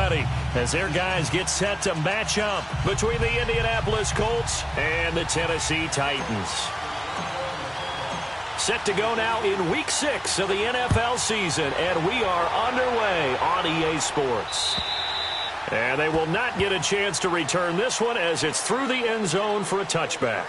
ready as their guys get set to match up between the Indianapolis Colts and the Tennessee Titans. Set to go now in Week 6 of the NFL season, and we are underway on EA Sports. And they will not get a chance to return this one as it's through the end zone for a touchback.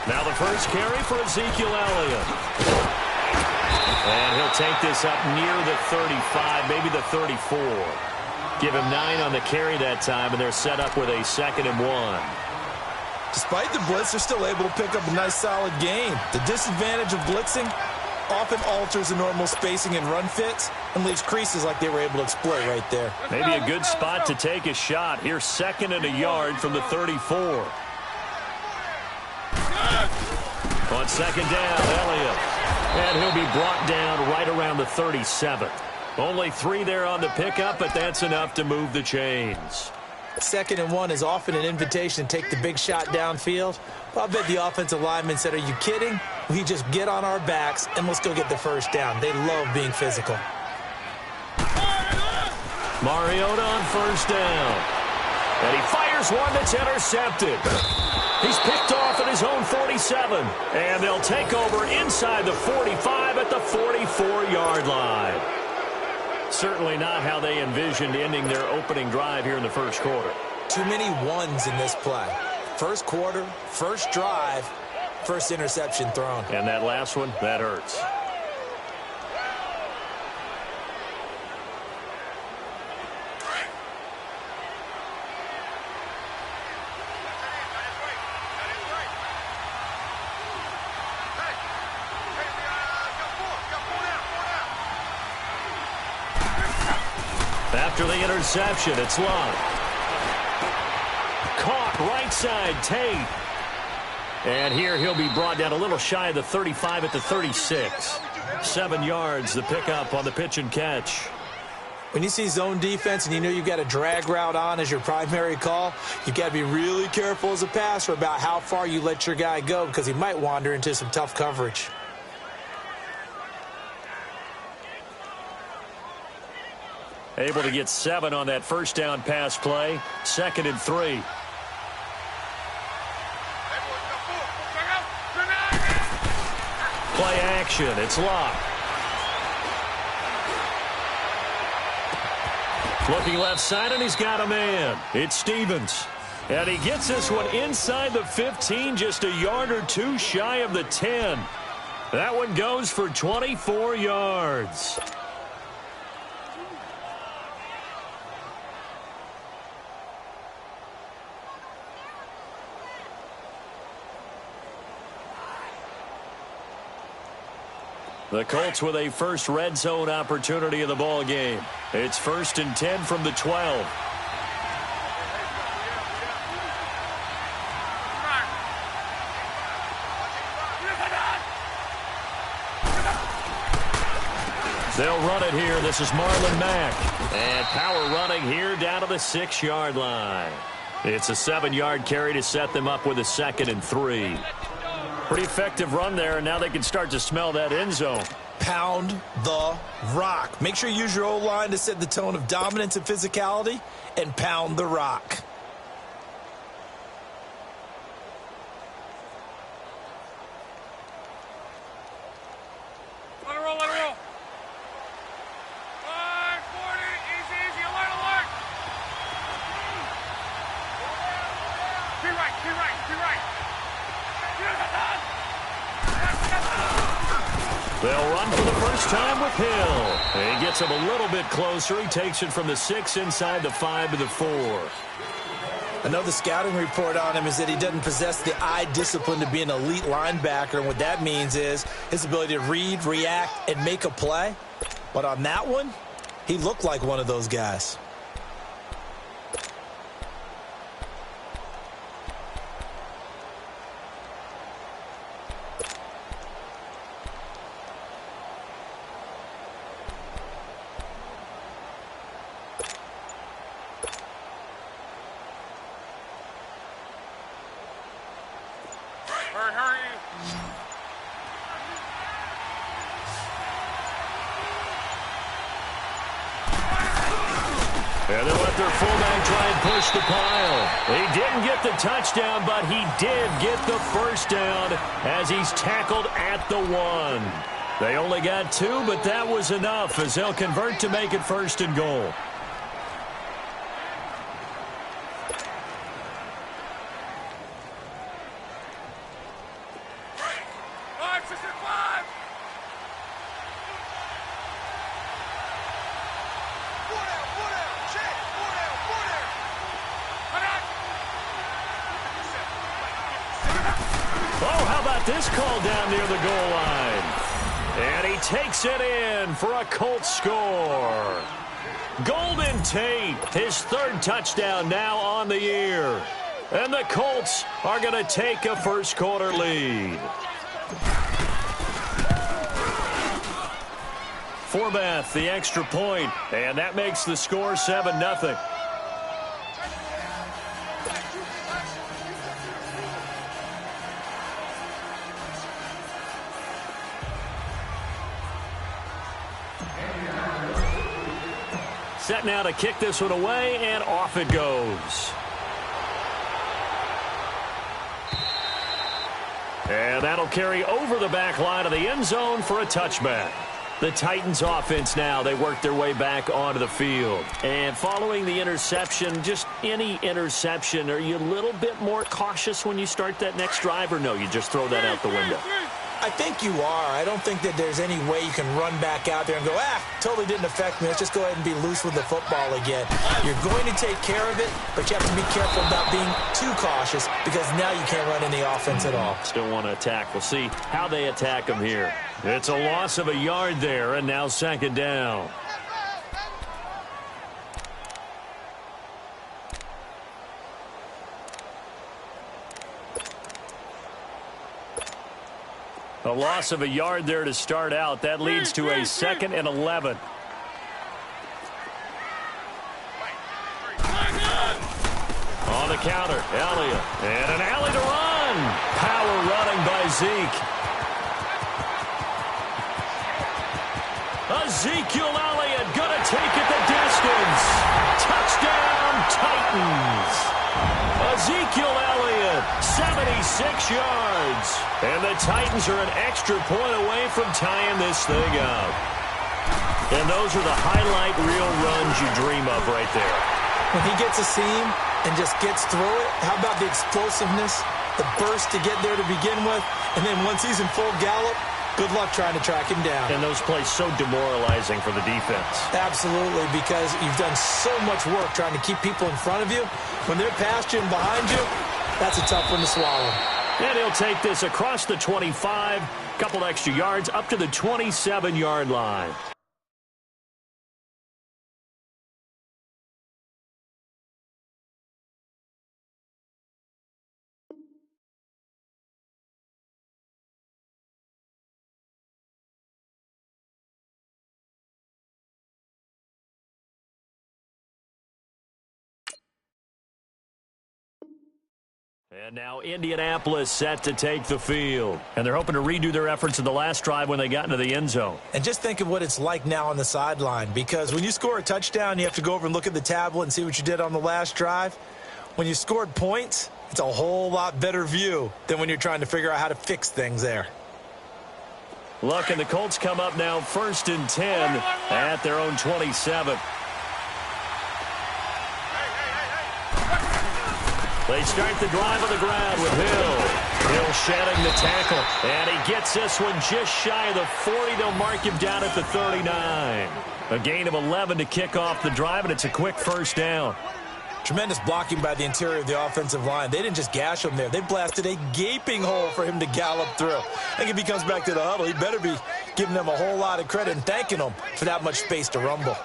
Now the first carry for Ezekiel Elliott. And he'll take this up near the 35, maybe the 34. Give him 9 on the carry that time, and they're set up with a 2nd and 1. Despite the blitz, they're still able to pick up a nice solid gain. The disadvantage of blitzing often alters the normal spacing and run fits and leaves creases like they were able to exploit right there. Maybe a good spot to take a shot. Here's 2nd and a yard from the 34. On 2nd down, Elliott. And he'll be brought down right around the 37. Only 3 there on the pickup, but that's enough to move the chains. 2nd and 1 is often an invitation to take the big shot downfield. But I bet the offensive lineman said, are you kidding? We just get on our backs and let's go get the first down. They love being physical. Mariota on 1st down. And he fires one that's intercepted. He's picked off at his own 47. And they'll take over inside the 45 at the 44-yard line. Certainly not how they envisioned ending their opening drive here in the first quarter. Too many ones in this play. First quarter, first drive, first interception thrown. And that last one, that hurts. After the interception, it's Love. Caught right side, Tate. And here he'll be brought down a little shy of the 35 at the 36. 7 yards, the pickup on the pitch and catch. When you see zone defense and you know you've got a drag route on as your primary call, you've got to be really careful as a passer about how far you let your guy go because he might wander into some tough coverage. Able to get 7 on that first down pass play. 2nd and 3. Play action. It's Locke. Looking left side, and he's got a man. It's Stevens. And he gets this one inside the 15, just a yard or 2 shy of the 10. That one goes for 24 yards. The Colts with a first red zone opportunity in the ball game. It's 1st and 10 from the 12. They'll run it here. This is Marlon Mack. And power running here down to the 6-yard line. It's a 7-yard carry to set them up with a 2nd and 3. Pretty effective run there, and now they can start to smell that end zone. Pound the rock. Make sure you use your O-line to set the tone of dominance and physicality, and pound the rock. Let it roll, let it roll. 540, easy, easy, alert, alert. Be right, be right, be right. They'll run for the first time with Hill. He gets him a little bit closer. He takes it from the 6 inside the 5 to the 4. I know the scouting report on him is that he doesn't possess the eye discipline to be an elite linebacker, and what that means is his ability to read, react, and make a play. But on that one, he looked like one of those guys. their fullback try and push the pile. He didn't get the touchdown, but he did get the first down as he's tackled at the 1. They only got 2, but that was enough as they'll convert to make it 1st and goal. Oh, how about this call down near the goal line? And he takes it in for a Colts score. Golden Tate, his 3rd touchdown now on the year. And the Colts are going to take a first-quarter lead. Forbath, the extra point, and that makes the score 7-0. Set now to kick this one away, and off it goes. And that'll carry over the back line of the end zone for a touchback. The Titans offense now, they work their way back onto the field. And following the interception, just any interception, are you a little bit more cautious when you start that next drive, or no, you just throw that out the window? I think you are. I don't think that there's any way you can run back out there and go, totally didn't affect me. Let's just go ahead and be loose with the football again. You're going to take care of it, but you have to be careful about being too cautious because now you can't run any offense at all. Still want to attack. We'll see how they attack them here. It's a loss of a yard there, and now 2nd down. A loss of a yard there to start out. That leads to a 2nd and 11. On the counter, Elliott. And an alley to run. Power running by Zeke. Ezekiel Elliott going to take it the distance. Touchdown, Titans. Ezekiel Elliott, 76 yards. And the Titans are an extra point away from tying this thing up. And those are the highlight reel runs you dream of right there. When he gets a seam and just gets through it, how about the explosiveness, the burst to get there to begin with, and then once he's in full gallop, good luck trying to track him down. And those plays so demoralizing for the defense. Absolutely, because you've done so much work trying to keep people in front of you. When they're past you and behind you, that's a tough one to swallow. And he'll take this across the 25, couple extra yards up to the 27-yard line. And now Indianapolis set to take the field. And they're hoping to redo their efforts in the last drive when they got into the end zone. And just think of what it's like now on the sideline, because when you score a touchdown, you have to go over and look at the tablet and see what you did on the last drive. When you scored points, it's a whole lot better view than when you're trying to figure out how to fix things there. Look, and the Colts come up now 1st and 10 at their own 27. They start the drive on the ground with Hill. Hill shedding the tackle, and he gets this one just shy of the 40. They'll mark him down at the 39. A gain of 11 to kick off the drive, and it's a quick 1st down. Tremendous blocking by the interior of the offensive line. They didn't just gash him there. They blasted a gaping hole for him to gallop through. I think if he comes back to the huddle, he better be giving them a whole lot of credit and thanking them for that much space to rumble.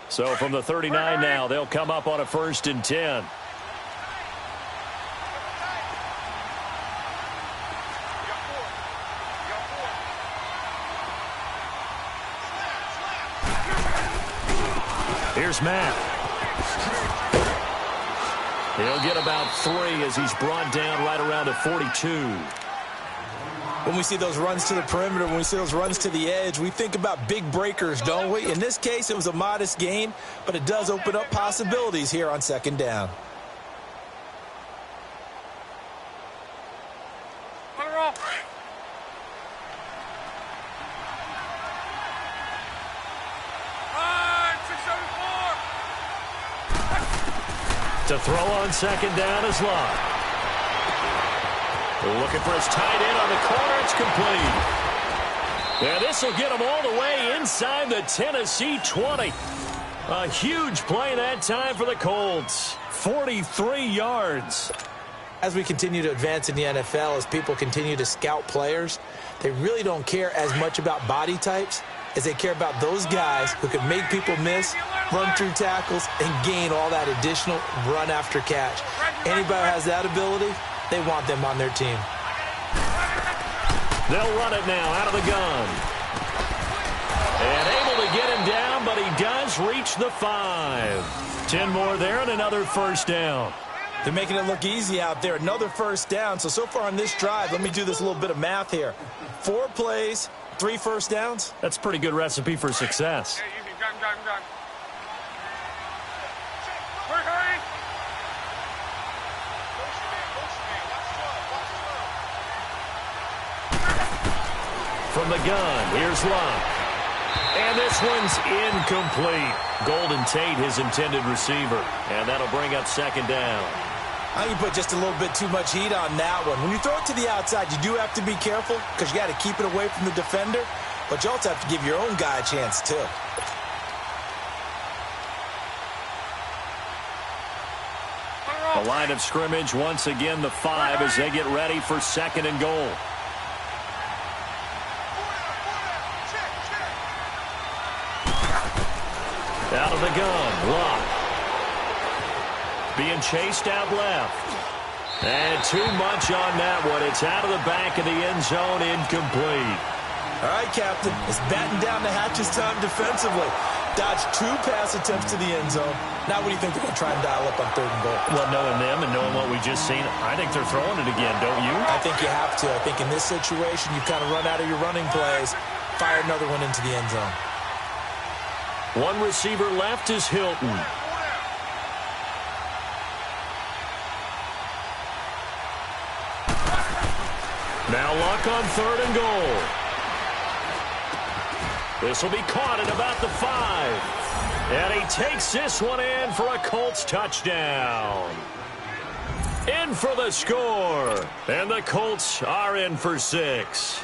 So from the 39 now, they'll come up on a 1st and 10. Here's Matt. He'll get about 3 as he's brought down right around the 42. When we see those runs to the perimeter, when we see those runs to the edge, we think about big breakers, don't we? In this case, it was a modest gain, but it does open up possibilities here on second down. On the roll. On 674. To throw on second down is Locke. Looking for his tight end on the corner. It's complete. And this will get him all the way inside the Tennessee 20. A huge play that time for the Colts. 43 yards. As we continue to advance in the NFL, as people continue to scout players, they really don't care as much about body types as they care about those guys who can make people miss, run through tackles, and gain all that additional run after catch. Anybody who has that ability, they want them on their team. They'll run it now out of the gun. And able to get him down, but he does reach the 5. 10 more there and another first down. They're making it look easy out there. Another first down. So far on this drive, let me do this little bit of math here. 4 plays, 3 first downs. That's a pretty good recipe for success. Hey, easy. Gun. Hurry. From the gun, here's Locke. And this one's incomplete. Golden Tate, his intended receiver. And that'll bring up second down. I think you put just a little bit too much heat on that one. When you throw it to the outside, you do have to be careful because you got to keep it away from the defender. But you also have to give your own guy a chance, too. The line of scrimmage, once again, the 5 as they get ready for second and goal. Out of the gun, Locke. Being chased out left. And too much on that one. It's out of the back of the end zone, incomplete. All right, Captain. It's batten down the hatches time defensively. Dodged 2 pass attempts to the end zone. Now what do you think they're going to try and dial up on third and goal? Well, knowing them and knowing what we just seen, I think they're throwing it again, don't you? I think you have to. I think in this situation, you kind of run out of your running plays, fire another one into the end zone. One receiver left is Hilton. Now Luck on third and goal. This will be caught at about the 5. And he takes this one in for a Colts touchdown. In for the score. And the Colts are in for 6.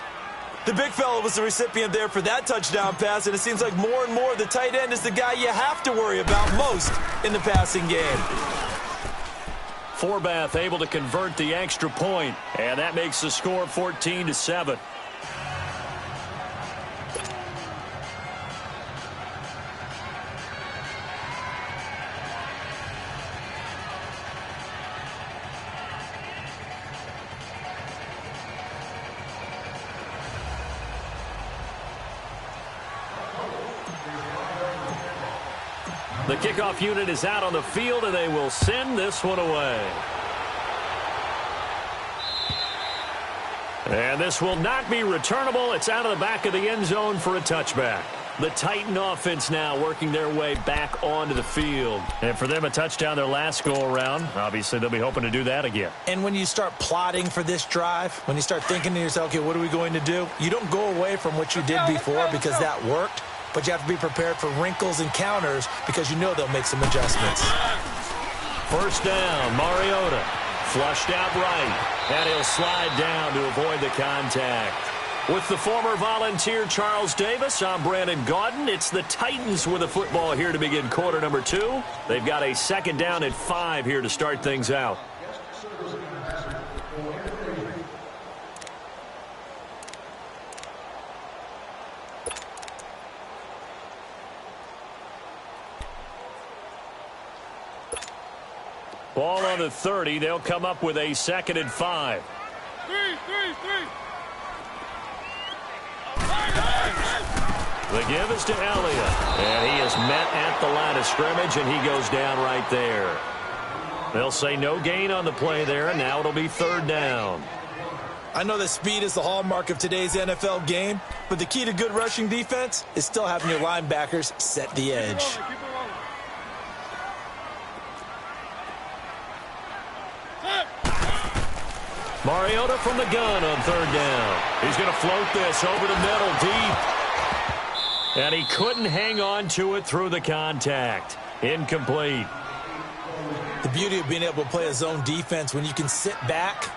The big fella was the recipient there for that touchdown pass, and it seems like more and more the tight end is the guy you have to worry about most in the passing game. Forbath able to convert the extra point, and that makes the score 14-7. The kickoff unit is out on the field, and they will send this one away. And this will not be returnable. It's out of the back of the end zone for a touchback. The Titan offense now working their way back onto the field. And for them, a touchdown their last go-around. Obviously, they'll be hoping to do that again. And when you start plotting for this drive, when you start thinking to yourself, okay, what are we going to do? You don't go away from what you did before because that worked. But you have to be prepared for wrinkles and counters because you know they'll make some adjustments. First down, Mariota. Flushed out right. And he'll slide down to avoid the contact. With the former Volunteer Charles Davis, I'm Brandon Gaudin. It's the Titans with the football here to begin quarter number 2. They've got a second down at 5 here to start things out. Ball on the 30. They'll come up with a second and 5. The give is to Elliott. And he is met at the line of scrimmage, and he goes down right there. They'll say no gain on the play there, and now it'll be third down. I know that speed is the hallmark of today's NFL game, but the key to good rushing defense is still having your linebackers set the edge. Keep it rolling. Mariota from the gun on third down. He's going to float this over the middle deep. And he couldn't hang on to it through the contact. Incomplete. The beauty of being able to play a zone defense when you can sit back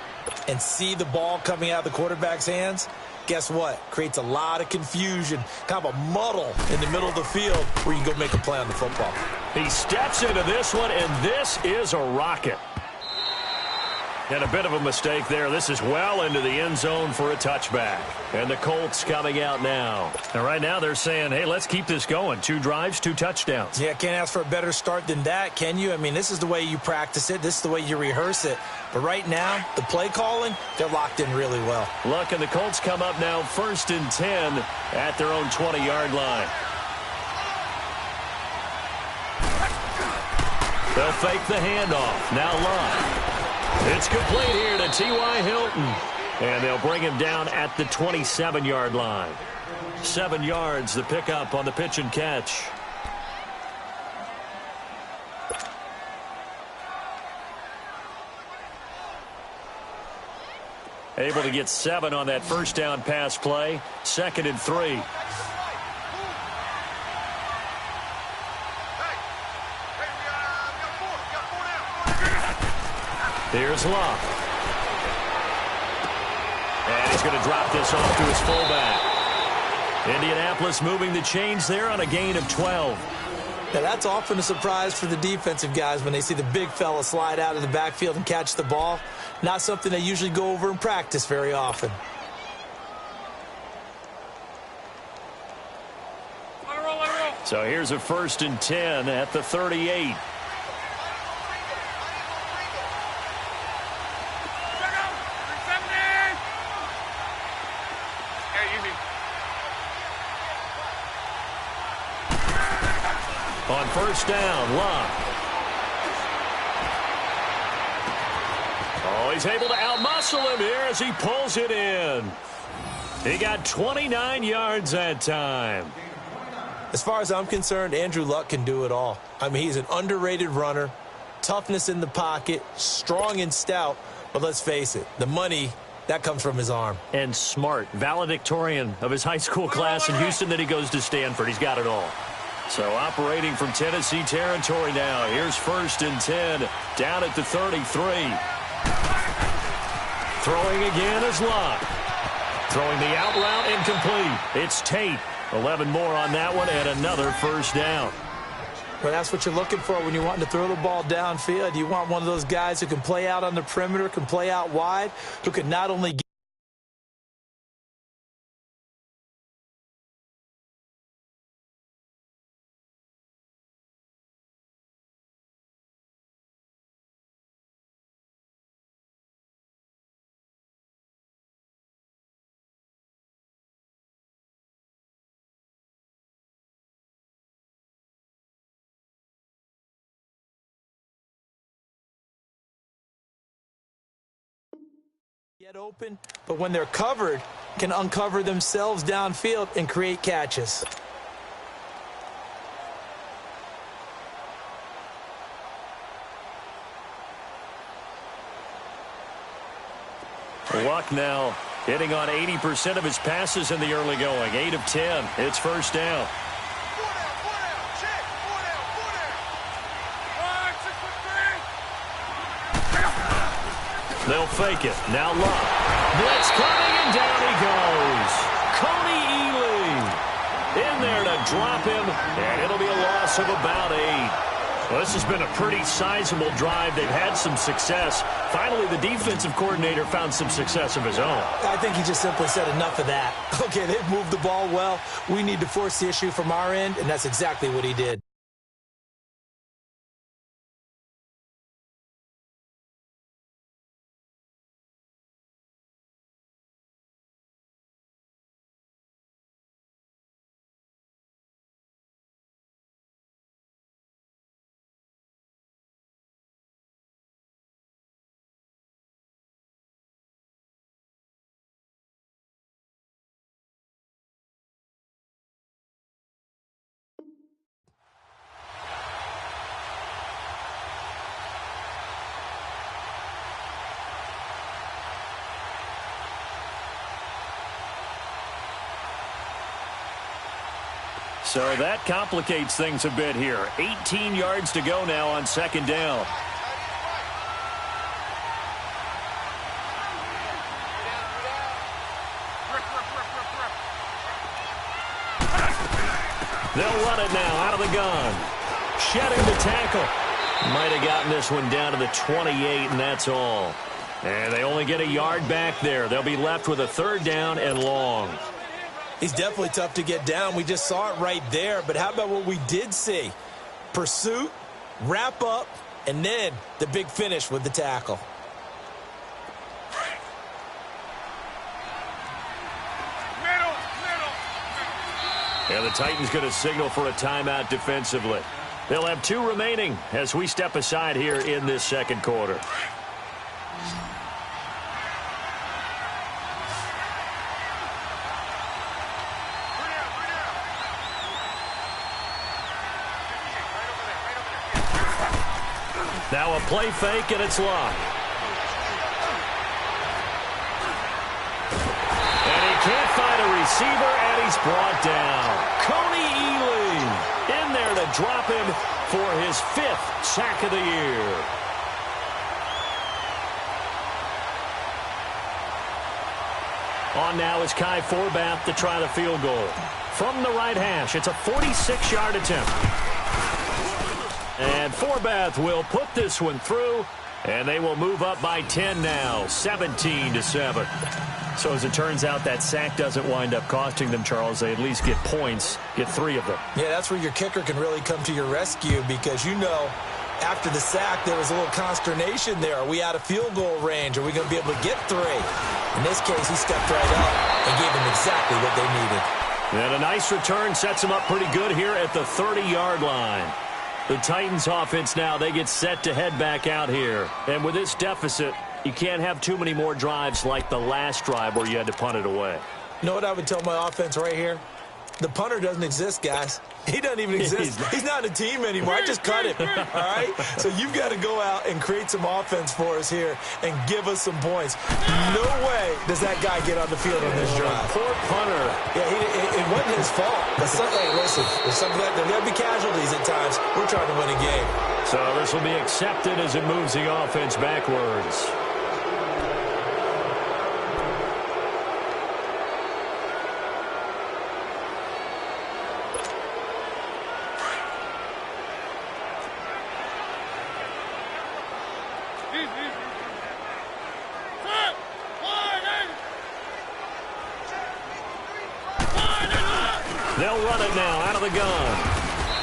and see the ball coming out of the quarterback's hands, guess what? Creates a lot of confusion, kind of a muddle in the middle of the field where you can go make a play on the football. He steps into this one, and this is a rocket. And a bit of a mistake there. This is well into the end zone for a touchback. And the Colts coming out now. And right now they're saying, hey, let's keep this going. 2 drives, 2 touchdowns. Yeah, can't ask for a better start than that, can you? I mean, this is the way you practice it. This is the way you rehearse it. But right now, the play calling, they're locked in really well. Look, and the Colts come up now 1st and 10 at their own 20-yard line. They'll fake the handoff. Now Luck. It's complete here to T.Y. Hilton. And they'll bring him down at the 27-yard line. 7 yards, the pickup on the pitch and catch. Able to get 7 on that first down pass play. 2nd and 3. Here's Luck. And he's going to drop this off to his fullback. Indianapolis moving the chains there on a gain of 12. Now, that's often a surprise for the defensive guys when they see the big fella slide out of the backfield and catch the ball. Not something they usually go over in practice very often. Let it roll, let it roll. So here's a 1st and 10 at the 38. Check out. 370. Hey, easy. On 1st down, Luck. Oh, he's able to outmuscle him here as he pulls it in. He got 29 yards that time. As far as I'm concerned, Andrew Luck can do it all. I mean, he's an underrated runner, toughness in the pocket, strong and stout. But let's face it, the money, that comes from his arm. And smart, valedictorian of his high school class in Houston, then he goes to Stanford. He's got it all. So operating from Tennessee territory now. Here's 1st and 10 down at the 33. Throwing again is Luck. Throwing the out route incomplete. It's Tate. 11 more on that one and another 1st down. Well, that's what you're looking for when you're wanting to throw the ball downfield. You want one of those guys who can play out on the perimeter, can play out wide, who can not only get open, but when they're covered, can uncover themselves downfield and create catches. Luck now hitting on 80% of his passes in the early going. 8 of 10. It's 1st down. They'll fake it. Now Luck. Blitz coming, and down he goes. Coney Ely in there to drop him, and it'll be a loss of about 8. Well, this has been a pretty sizable drive. They've had some success. Finally, the defensive coordinator found some success of his own. I think he just simply said enough of that. Okay, they've moved the ball well. We need to force the issue from our end, and that's exactly what he did. So that complicates things a bit here. 18 yards to go now on second down. They'll run it now out of the gun. Shedding the tackle. Might have gotten this one down to the 28, and that's all. And they only get a yard back there. They'll be left with a third down and long. He's definitely tough to get down. We just saw it right there. But how about what we did see? Pursuit, wrap up, and then the big finish with the tackle. And the Titans going to signal for a timeout defensively. They'll have 2 remaining as we step aside here in this second quarter. Now a play fake, and it's locked. And he can't find a receiver, and he's brought down. Coney Ealy in there to drop him for his 5th sack of the year. On now is Kai Forbath to try the field goal. From the right hash, it's a 46-yard attempt. And Forbath will put this one through, and they will move up by 10 now, 17-7. So as it turns out, that sack doesn't wind up costing them, Charles. They at least get points, get 3 of them. Yeah, that's where your kicker can really come to your rescue because, you know, after the sack, there was a little consternation there. Are we out of field goal range? Are we going to be able to get 3? In this case, he stepped right up and gave them exactly what they needed. And a nice return sets them up pretty good here at the 30-yard line. The Titans offense now, they get set to head back out here. And with this deficit, you can't have too many more drives like the last drive where you had to punt it away. You know what I would tell my offense right here? The punter doesn't exist, guys. He doesn't even exist. He's not a team anymore. I just cut him, all right? So you've got to go out and create some offense for us here and give us some points. No way does that guy get on the field on this drive. Poor punter. Yeah, it wasn't his fault. But listen, there'll be casualties at times. We're trying to win a game. So this will be accepted as it moves the offense backwards. They'll run it now out of the gun.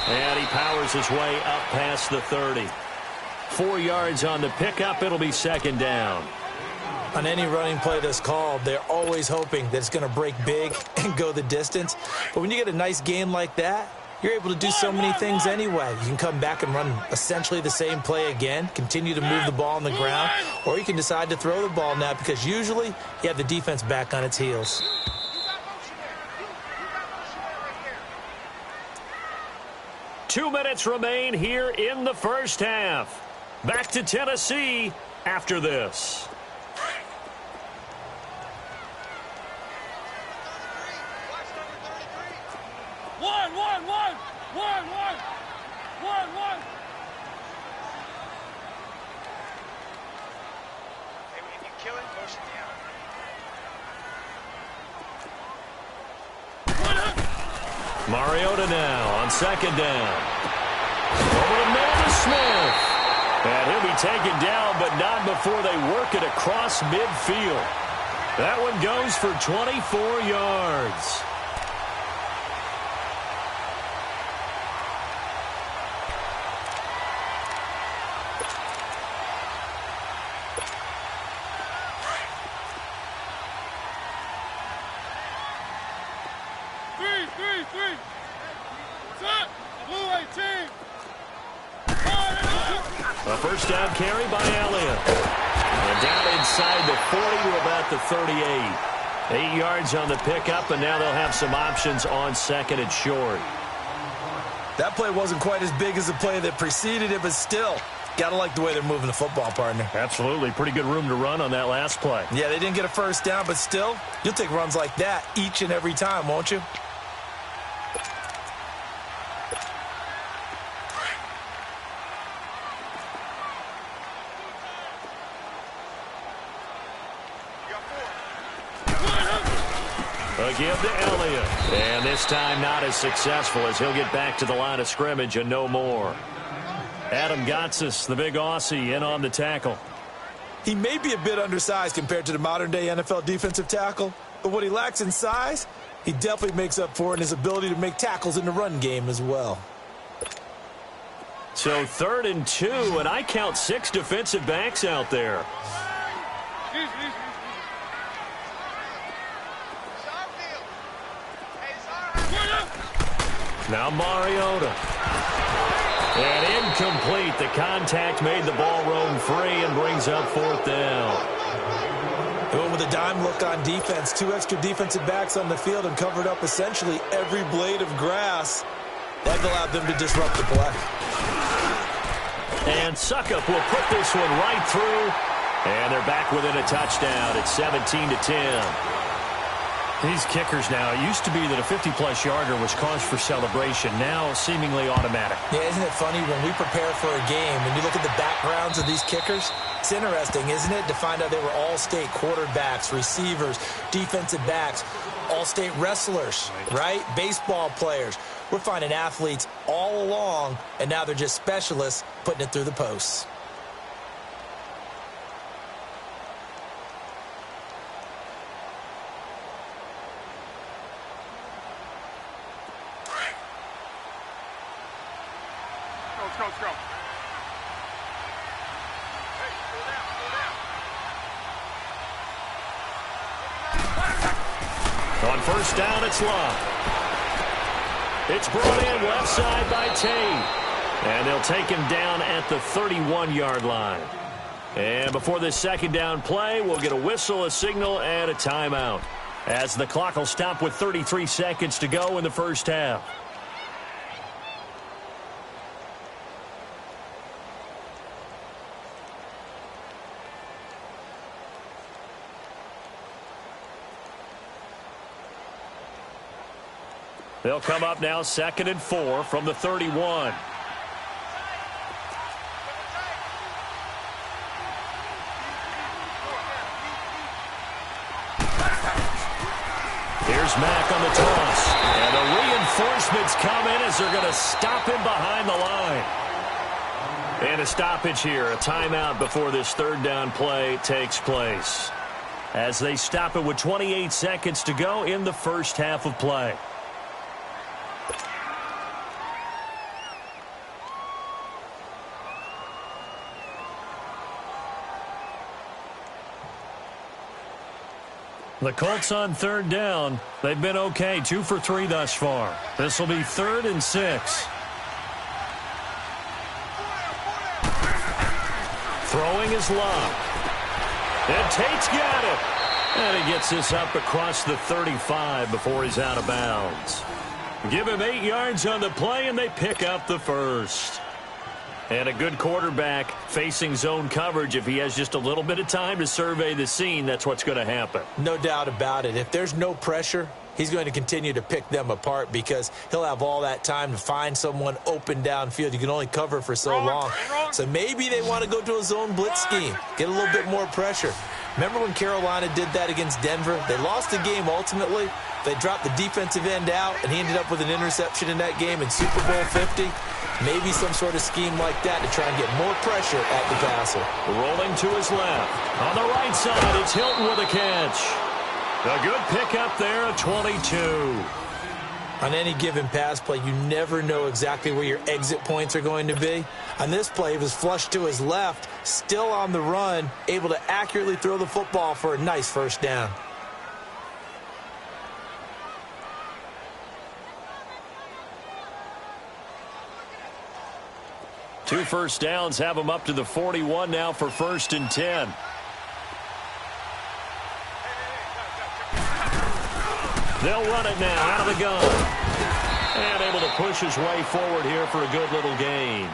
And he powers his way up past the 30. 4 yards on the pickup. It'll be second down. On any running play that's called, they're always hoping that it's going to break big and go the distance. But when you get a nice game like that, you're able to do so many things anyway. You can come back and run essentially the same play again, continue to move the ball on the ground, or you can decide to throw the ball now because usually you have the defense back on its heels. Two minutes remain here in the first half. Back to Tennessee after this. Mariota now on second down. Over the middle to Smith. And he'll be taken down, but not before they work it across midfield. That one goes for 24 yards. A first down carry by Elliott. And down inside the 40 to about the 38. 8 yards on the pickup, and now they'll have some options on second and short. That play wasn't quite as big as the play that preceded it, but still, got to like the way they're moving the football, partner. Absolutely. Pretty good room to run on that last play. Yeah, they didn't get a first down, but still, you'll take runs like that each and every time, won't you? The give to Elliott. And this time not as successful as he'll get back to the line of scrimmage and no more. Adam Gotsis, the big Aussie, in on the tackle. He may be a bit undersized compared to the modern-day NFL defensive tackle, but what he lacks in size, he definitely makes up for in his ability to make tackles in the run game as well. So 3rd and 2, and I count 6 defensive backs out there. Now Mariota. And incomplete. The contact made the ball roam free and brings up 4th down. Going with a dime look on defense. 2 extra defensive backs on the field and covered up essentially every blade of grass. That allowed them to disrupt the play. And Suckup will put this one right through. And they're back within a touchdown. It's 17-10. These kickers now, it used to be that a 50-plus yarder was cause for celebration. Now seemingly automatic. Yeah, isn't it funny when we prepare for a game, when you look at the backgrounds of these kickers? It's interesting, isn't it, to find out they were all-state quarterbacks, receivers, defensive backs, all-state wrestlers, right? Baseball players. We're finding athletes all along, and now they're just specialists putting it through the posts. Let's go. On 1st down, it's Love. It's brought in left side by Tate. And they'll take him down at the 31-yard line. And before this 2nd down play, we'll get a whistle, a signal, and a timeout, as the clock will stop with 33 seconds to go in the 1st half. They'll come up now 2nd and 4 from the 31. Here's Mack on the toss. And the reinforcements come in as they're going to stop him behind the line. And a stoppage here, a timeout before this 3rd down play takes place, as they stop it with 28 seconds to go in the 1st half of play. The Colts on 3rd down. They've been okay, 2 for 3 thus far. This will be 3rd and 6. Throwing is Love. And Tate's got it. And he gets this up across the 35 before he's out of bounds. Give him 8 yards on the play, and they pick up the 1st. And a good quarterback facing zone coverage. If he has just a little bit of time to survey the scene, that's what's going to happen. No doubt about it. If there's no pressure, he's going to continue to pick them apart because he'll have all that time to find someone open downfield. You can only cover for so long. So maybe they want to go to a zone blitz scheme, get a little bit more pressure. Remember when Carolina did that against Denver? They lost the game ultimately. They dropped the defensive end out, and he ended up with an interception in that game in Super Bowl 50. Maybe some sort of scheme like that to try and get more pressure at the passer. Rolling to his left. On the right side, it's Hilton with a catch. A good pickup there at 22. On any given pass play, you never know exactly where your exit points are going to be. On this play, he was flushed to his left, still on the run, able to accurately throw the football for a nice 1st down. Two 1st downs have them up to the 41 now for 1st and 10. They'll run it now out of the gun. And able to push his way forward here for a good little gain.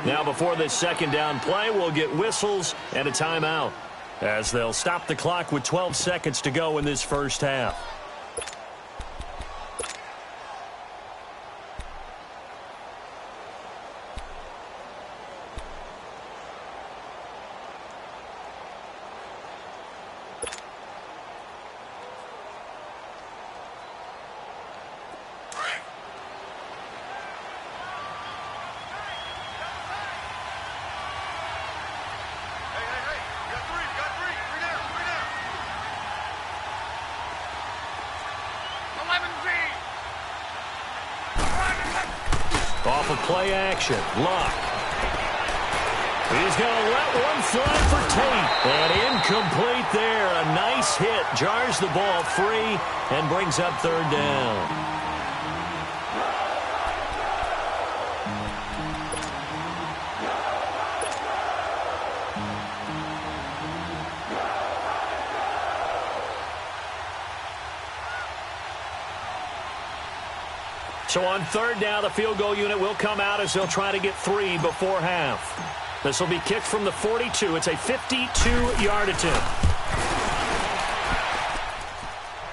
Now before this 2nd down play, we'll get whistles and a timeout, as they'll stop the clock with 12 seconds to go in this 1st half. play action. Luck. He's going to let one fly for Tate. And incomplete there. A nice hit. Jars the ball free and brings up third down. So on third down, the field goal unit will come out as they'll try to get 3 before half. This will be kicked from the 42. It's a 52-yard attempt.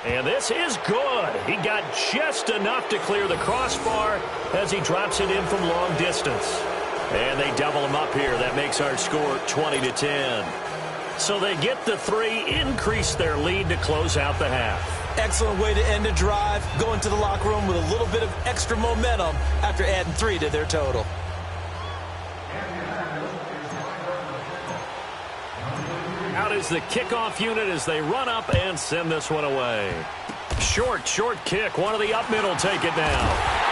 And this is good. He got just enough to clear the crossbar as he drops it in from long distance. And they double him up here. That makes our score 20-10. So they get the 3, increase their lead to close out the half. Excellent way to end a drive, going to the locker room with a little bit of extra momentum after adding 3 to their total. Out is the kickoff unit as they run up and send this one away. Short kick. One of the up middle take it now.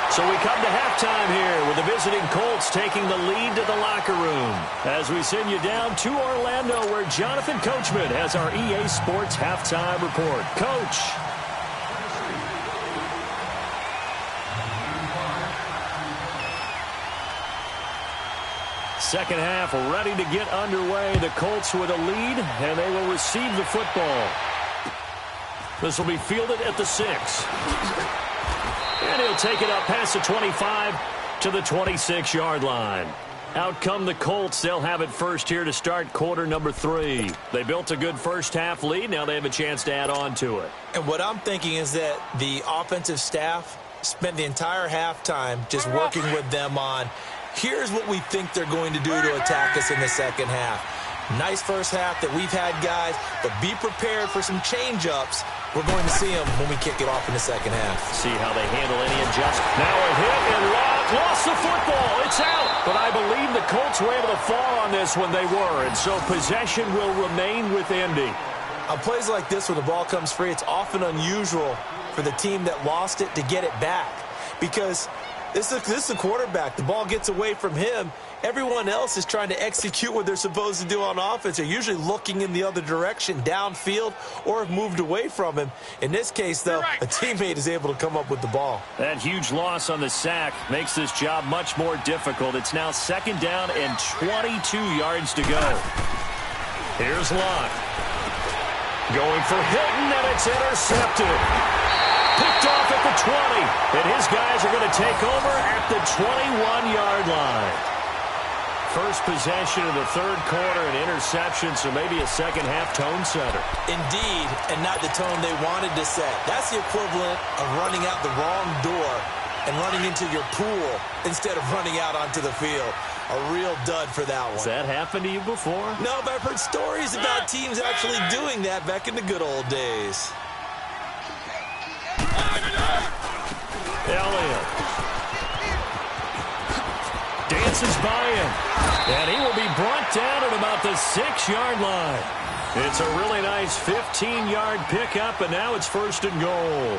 So we come to halftime here with the visiting Colts taking the lead to the locker room as we send you down to Orlando where Jonathan Coachman has our EA Sports halftime report. Coach. Second half ready to get underway. The Colts with a lead, and they will receive the football. This will be fielded at the 6. And he'll take it up past the 25 to the 26-yard line. Out come the Colts. They'll have it first here to start quarter number 3. They built a good first half lead. Now they have a chance to add on to it. And what I'm thinking is that the offensive staff spent the entire halftime just working with them on, here's what we think they're going to do to attack us in the second half. Nice first half that we've had, guys, but be prepared for some change-ups. We're going to see them when we kick it off in the second half. See how they handle any adjustment. Now a hit and lost the football. It's out. But I believe the Colts were able to fall on this when they were, and so possession will remain with Indy. On plays like this, when the ball comes free, it's often unusual for the team that lost it to get it back because this is the quarterback. The ball gets away from him. Everyone else is trying to execute what they're supposed to do on offense. They're usually looking in the other direction, downfield, or have moved away from him. In this case, though, a teammate is able to come up with the ball. That huge loss on the sack makes this job much more difficult. It's now second down and 22 yards to go. Here's Locke. Going for Hilton, and it's intercepted. Picked off at the 20, and his guys are going to take over at the 21-yard line. First possession of the third quarter, an interception, so maybe a second-half tone setter. Indeed, and not the tone they wanted to set. That's the equivalent of running out the wrong door and running into your pool instead of running out onto the field. A real dud for that one. Has that happened to you before? No, but I've heard stories about teams actually doing that back in the good old days. Elliott dances by him, and he will be brought down at about the 6-yard line. It's a really nice 15-yard pickup, and now it's first and goal.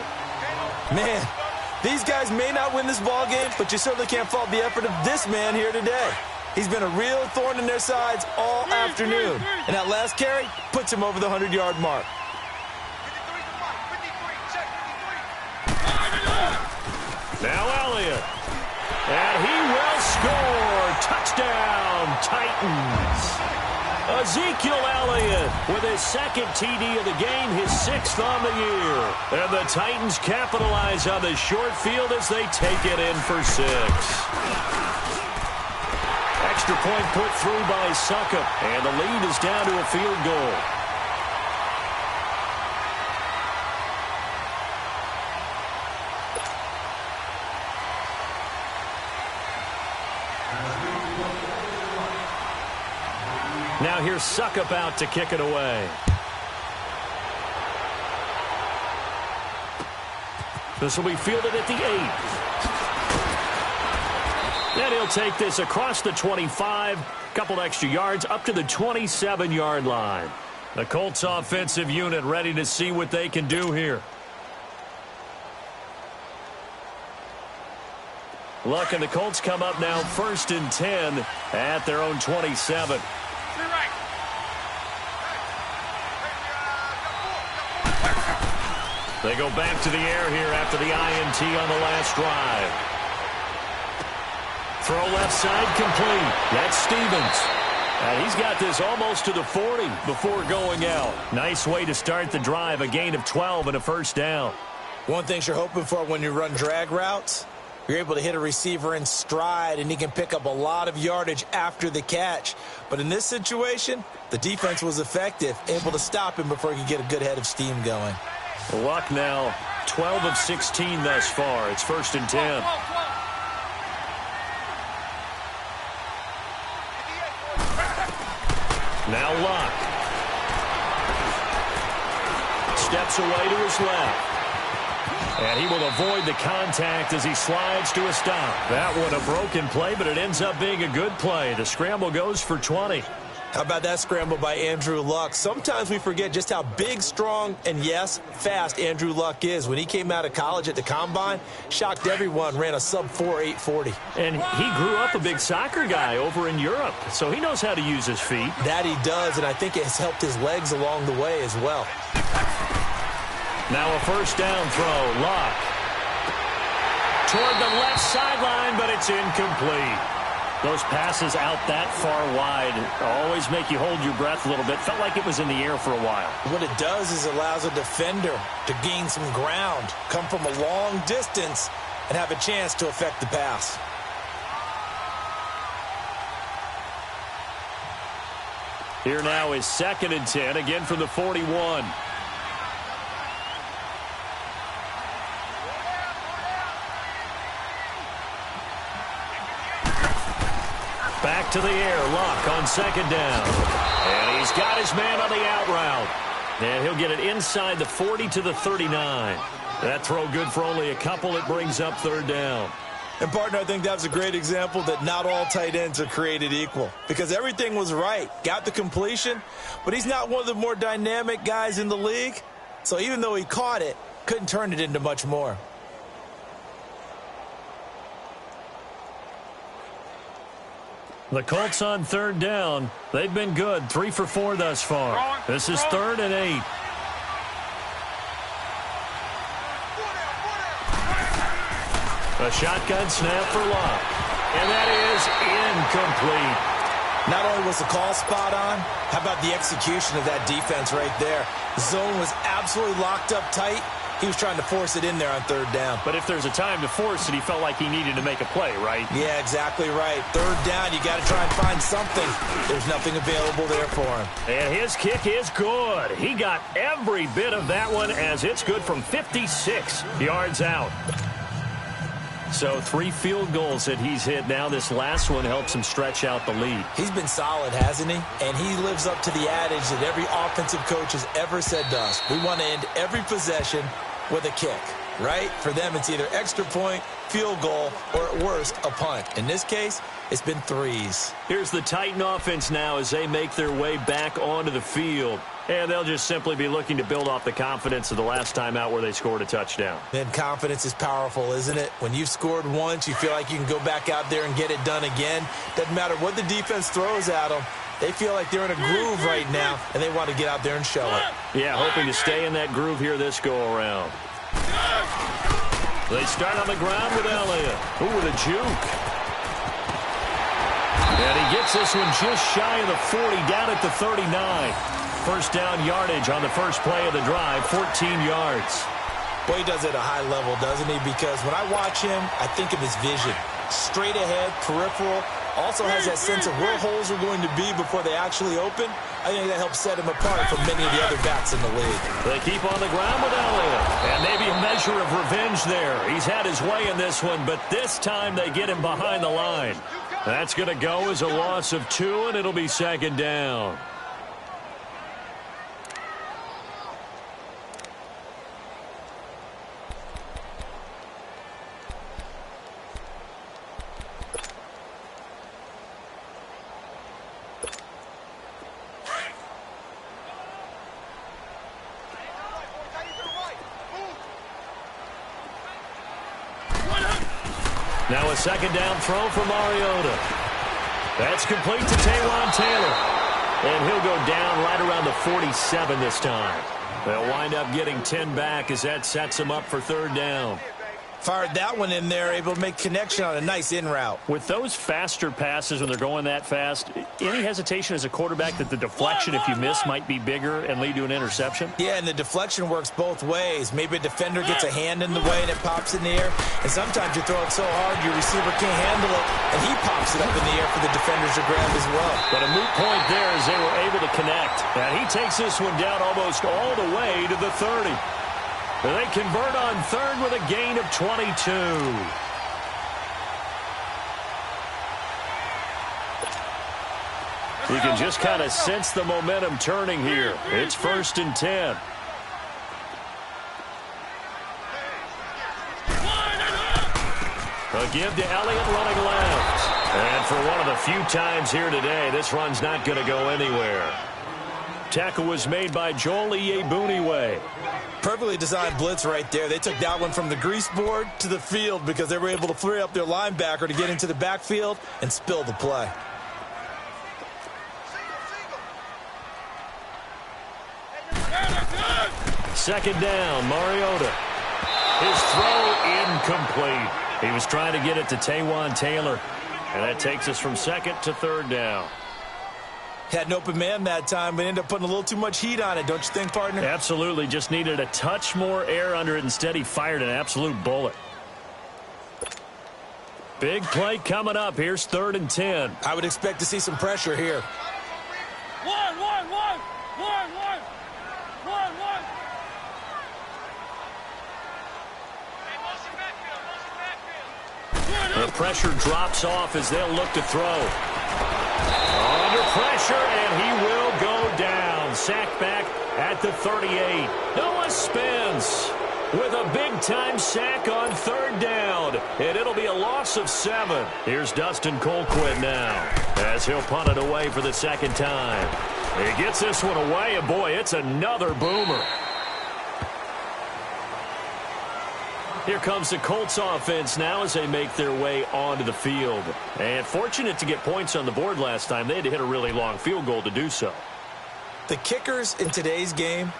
Man, these guys may not win this ball game, but you certainly can't fault the effort of this man here today. He's been a real thorn in their sides all afternoon, and that last carry puts him over the 100-yard mark. Now Elliott. And he will score. Touchdown, Titans. Ezekiel Elliott with his second TD of the game, his 6th on the year. And the Titans capitalize on the short field as they take it in for 6. Extra point put through by Suckup, and the lead is down to a field goal. Now here's Suckup out to kick it away. This will be fielded at the 8. And he'll take this across the 25, couple extra yards up to the 27-yard line. The Colts offensive unit ready to see what they can do here. Look, and the Colts come up now 1st and 10 at their own 27. They go back to the air here after the INT on the last drive. Throw left side complete. That's Stevens. And he's got this almost to the 40 before going out. Nice way to start the drive, a gain of 12 and a first down. One thing you're hoping for when you run drag routes, you're able to hit a receiver in stride, and he can pick up a lot of yardage after the catch. But in this situation, the defense was effective, able to stop him before he could get a good head of steam going. Luck now, 12 of 16 thus far. It's 1st and 10. Now Luck. Steps away to his left. And he will avoid the contact as he slides to a stop. That one a broken play, but it ends up being a good play. The scramble goes for 20. How about that scramble by Andrew Luck? Sometimes we forget just how big, strong, and, yes, fast Andrew Luck is. When he came out of college at the Combine, shocked everyone, ran a sub-4 840. And he grew up a big soccer guy over in Europe, so he knows how to use his feet. That he does, and I think it has helped his legs along the way as well. Now a first down throw. Luck toward the left sideline, but it's incomplete. Those passes out that far wide always make you hold your breath a little bit. Felt like it was in the air for a while. What it does is allows a defender to gain some ground, come from a long distance, and have a chance to affect the pass. Here now is 2nd and 10, again from the 41. Back to the air, Luck on 2nd down. And he's got his man on the out route. And he'll get it inside the 40 to the 39. That throw good for only a couple. It brings up 3rd down. And, partner, I think that was a great example that not all tight ends are created equal. Because everything was right. Got the completion, but he's not one of the more dynamic guys in the league. So even though he caught it, couldn't turn it into much more. The Colts on 3rd down. They've been good. 3 for 4 thus far. This is 3rd and 8. A shotgun snap for Luck. And that is incomplete. Not only was the call spot on, how about the execution of that defense right there? The zone was absolutely locked up tight. He was trying to force it in there on 3rd down. But if there's a time to force it, he felt like he needed to make a play, right? Yeah, exactly right. 3rd down, you got to try and find something. There's nothing available there for him. And his kick is good. He got every bit of that one as it's good from 56 yards out. So 3 field goals that he's hit now. This last one helps him stretch out the lead. He's been solid, hasn't he? And he lives up to the adage that every offensive coach has ever said to us. We want to end every possession with a kick, right? For them, it's either extra point, field goal, or at worst, a punt. In this case, it's been 3s. Here's the Titan offense now as they make their way back onto the field. And they'll just simply be looking to build off the confidence of the last time out where they scored a touchdown. Then confidence is powerful, isn't it? When you've scored once, you feel like you can go back out there and get it done again. Doesn't matter what the defense throws at them. They feel like they're in a groove right now, and they want to get out there and show it. Yeah, hoping to stay in that groove here this go-around. They start on the ground with Elliott. Ooh, with a juke. And he gets this one just shy of the 40, down at the 39. First down yardage on the first play of the drive, 14 yards. Boy, he does it at a high level, doesn't he? Because when I watch him, I think of his vision. Straight ahead, peripheral. Also has that sense of where holes are going to be before they actually open. I think that helps set him apart from many of the other backs in the league. They keep on the ground with Elliott. And maybe a measure of revenge there. He's had his way in this one, but this time they get him behind the line. That's going to go as a loss of 2, and it'll be 2nd down. Now a second down throw for Mariota. That's complete to Taylor. And he'll go down right around the 47 this time. They'll wind up getting 10 back as that sets them up for third down. Fired that one in there, able to make connection on a nice in route. With those faster passes when they're going that fast, any hesitation as a quarterback that the deflection, if you miss, might be bigger and lead to an interception? Yeah, and the deflection works both ways. Maybe a defender gets a hand in the way and it pops in the air. And sometimes you throw it so hard your receiver can't handle it, and he pops it up in the air for the defenders to grab as well. But a moot point there as they were able to connect. And he takes this one down almost all the way to the 30. They convert on third with a gain of 22. You can just kind of sense the momentum turning here. It's 1st and 10. A give to Elliott running left. And for one of the few times here today, this run's not going to go anywhere. Tackle was made by Joel Iyiegbuniwe. Perfectly designed blitz right there. They took that one from the grease board to the field because they were able to free up their linebacker to get into the backfield and spill the play. Second down, Mariota. His throw incomplete. He was trying to get it to Taylor. And that takes us from second to third down. Had an open man that time, but ended up putting a little too much heat on it, don't you think, partner? Absolutely. Just needed a touch more air under it. Instead, he fired an absolute bullet. Big play coming up. Here's 3rd and 10. I would expect to see some pressure here. One. The pressure drops off as they'll look to throw. Under pressure, and he will go down. Sacked back at the 38. Noah spins with a big-time sack on 3rd down. And it'll be a loss of 7. Here's Dustin Colquitt now as he'll punt it away for the second time. He gets this one away, and boy, it's another boomer. Here comes the Colts offense now as they make their way onto the field. And fortunate to get points on the board last time. They had to hit a really long field goal to do so. The kickers in today's game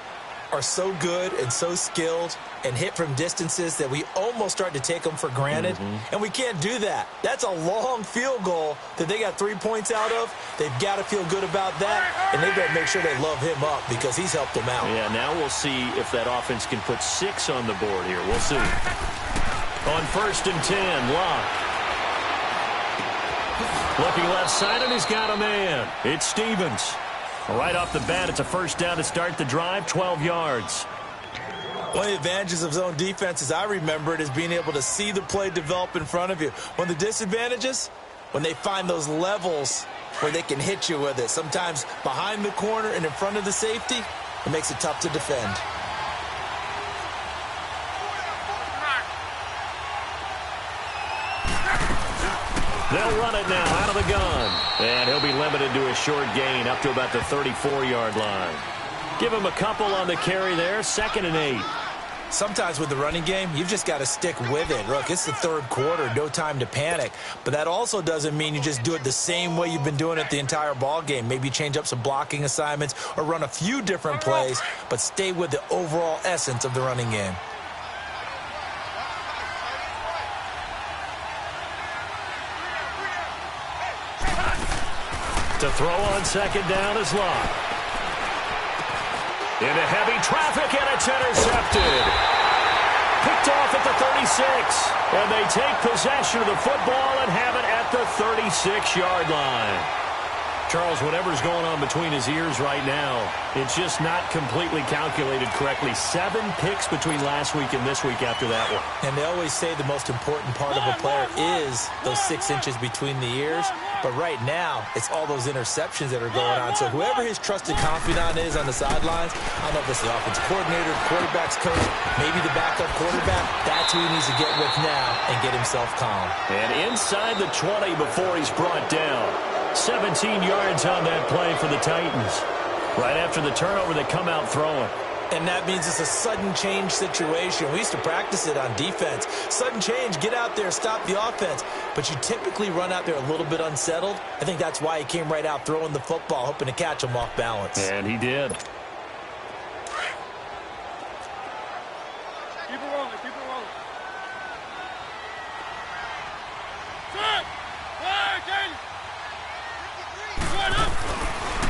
are so good and so skilled and hit from distances that we almost start to take them for granted. And we can't do that. That's a long field goal that they got 3 points out of. They've got to feel good about that, and they better make sure they love him up because he's helped them out. Yeah, now we'll see if that offense can put 6 on the board here. We'll see. On 1st and 10, Locke. Looking left side, and he's got a man. It's Stevens. Right off the bat, it's a first down to start the drive, 12 yards. One of the advantages of zone defense, as I remember it, is being able to see the play develop in front of you. One of the disadvantages, when they find those levels where they can hit you with it, sometimes behind the corner and in front of the safety, it makes it tough to defend. They'll run it now out of the gun. And he'll be limited to a short gain up to about the 34-yard line. Give him a couple on the carry there. 2nd and 8. Sometimes with the running game, you've just got to stick with it. Look, it's the 3rd quarter, no time to panic. But that also doesn't mean you just do it the same way you've been doing it the entire ball game. Maybe change up some blocking assignments or run a few different plays, but stay with the overall essence of the running game. To throw on 2nd down is Locke. Into heavy traffic, and it's intercepted. Picked off at the 36. And they take possession of the football and have it at the 36-yard line. Charles, whatever's going on between his ears right now, it's just not completely calculated correctly. 7 picks between last week and this week after that one. And they always say the most important part of a player is those 6 inches between the ears. But right now, it's all those interceptions that are going on. So whoever his trusted confidant is on the sidelines, I don't know if it's the offensive coordinator, quarterback's coach, maybe the backup quarterback, that's who he needs to get with now and get himself calm. And inside the 20 before he's brought down. 17 yards on that play for the Titans. Right after the turnover, they come out throwing. And that means it's a sudden change situation. We used to practice it on defense. Sudden change, get out there, stop the offense. But you typically run out there a little bit unsettled. I think that's why he came right out throwing the football, hoping to catch him off balance. And he did. Keep it rolling, keep it rolling. Set! Fire, Katie! Set up!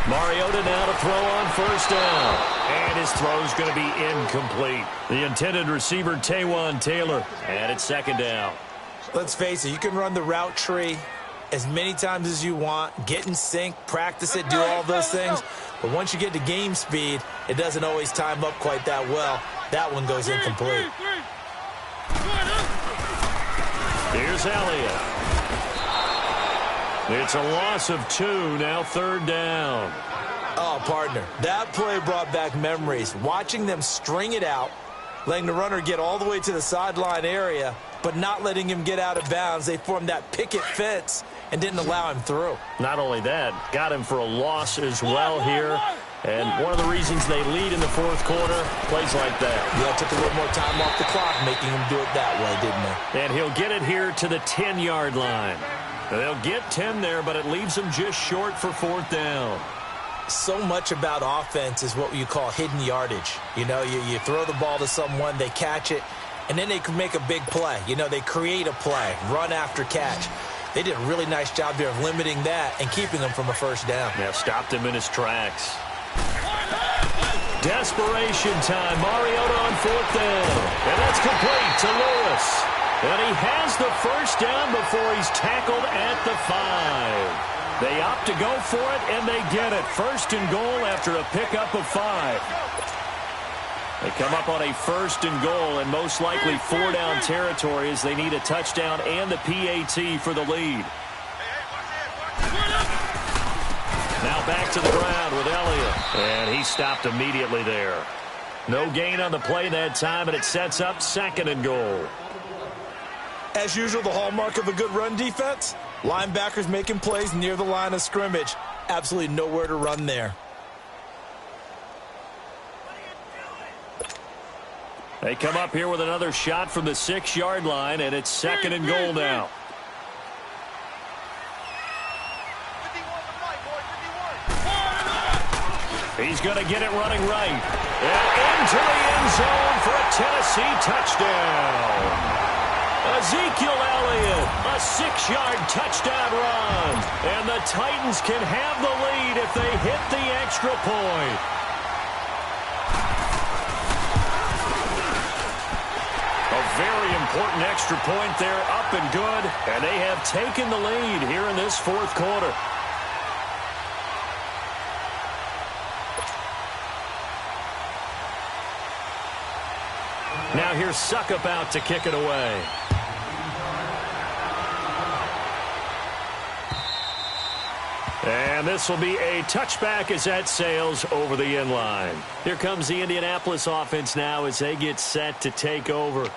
Mariota now to throw on first down. And his throw's going to be incomplete. The intended receiver, Taywan Taylor. And it's second down. Let's face it, you can run the route tree as many times as you want, get in sync, practice it, do all those things. But once you get to game speed, it doesn't always time up quite that well. That one goes incomplete. Here's Elliott. It's a loss of 2, now third down. Oh, partner, that play brought back memories. Watching them string it out, letting the runner get all the way to the sideline area, but not letting him get out of bounds. They formed that picket fence and didn't allow him through. Not only that, got him for a loss as well here. And one of the reasons they lead in the fourth quarter, plays like that. Yeah, took a little more time off the clock, making him do it that way, didn't they? And he'll get it here to the 10-yard line. They'll get 10 there, but it leaves them just short for fourth down. So much about offense is what you call hidden yardage. You know, you throw the ball to someone, they catch it, and then they can make a big play. You know, they create a play, run after catch. They did a really nice job there of limiting that and keeping him from a first down. Yeah, stopped him in his tracks. Desperation time. Mariota on fourth down. And that's complete to Lewis. And he has the first down before he's tackled at the 5. They opt to go for it, and they get it. First and goal after a pickup of 5. They come up on a first and goal, and most likely 4-down territory as they need a touchdown and the PAT for the lead. Now back to the ground with Elliott. And he stopped immediately there. No gain on the play that time, and it sets up second and goal. As usual, the hallmark of a good run defense, linebackers making plays near the line of scrimmage. Absolutely nowhere to run there. They come up here with another shot from the 6-yard line, and it's second and goal now. He's going to get it running right. And into the end zone for a Tennessee touchdown. Ezekiel Elliott, a 6-yard touchdown run. And the Titans can have the lead if they hit the extra point. A very important extra point there, up and good. And they have taken the lead here in this fourth quarter. Now here's Suckup out to kick it away. And this will be a touchback as that sails over the end line. Here comes the Indianapolis offense now as they get set to take over.